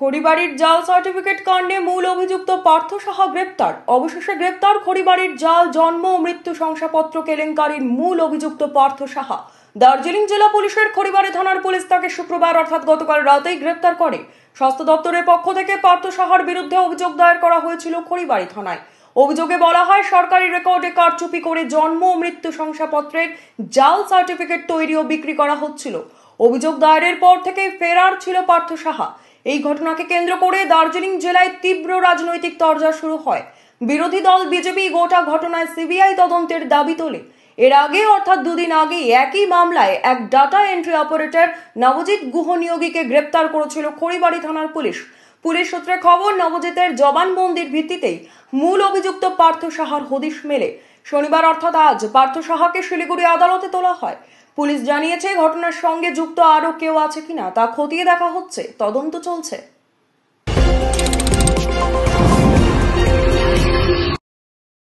খড়িবাড়ির জাল সার্টিফিকেট কাণ্ডে মূল অভিযুক্ত পার্থ সাহা গ্রেপ্তার। অবশেষে গ্রেপ্তার খড়িবাড়ির জাল জন্ম ও মৃত্যু শংসাপত্র কেলেঙ্কারির মূল অভিযুক্ত পার্থ সাহা। দার্জিলিং জেলা পুলিশের খড়িবাড়ি থানার পুলিশ তাকে শুক্রবার অর্থাৎ গতকাল রাতেই গ্রেপ্তার করে। স্বাস্থ্য দপ্তরের পক্ষ থেকে পার্থ সাহার বিরুদ্ধে অভিযোগ দায়ের করা হয়েছিল খড়িবাড়ি থানায়। অভিযোগে বলা হয়, সরকারি রেকর্ডে কারচুপি করে জন্ম ও মৃত্যু শংসাপত্রের জাল সার্টিফিকেট তৈরি ও বিক্রি করা হচ্ছিল। অভিযোগ দায়েরের পর থেকে ফেরার ছিল পার্থ সাহা। এই ঘটনাকে কেন্দ্র করে দার্জিলিং জেলায় তীব্র রাজনৈতিক তরজা শুরু হয়। বিরোধী দল বিজেপি গোটা ঘটনায় সিবিআই তদন্তের দাবি তোলে। এর আগে অর্থাৎ দুদিন আগে একই মামলায় এক ডাটা এন্ট্রি অপারেটর নবজিৎ গুহনিয়োগীকে গ্রেপ্তার করেছিল খড়িবাড়ি থানার পুলিশ। পুলিশ সূত্রে খবর, নবজিতের জবানবন্দির ভিত্তিতেই মূল অভিযুক্ত পার্থ সাহার হদিশ মেলে। শনিবার অর্থাৎ আজ পার্থ সাহাকে শিলিগুড়ি আদালতে তোলা হয়। পুলিশ জানিয়েছে, ঘটনার সঙ্গে যুক্ত আরও কেউ আছে কিনা তা খতিয়ে দেখা হচ্ছে, তদন্ত চলছে।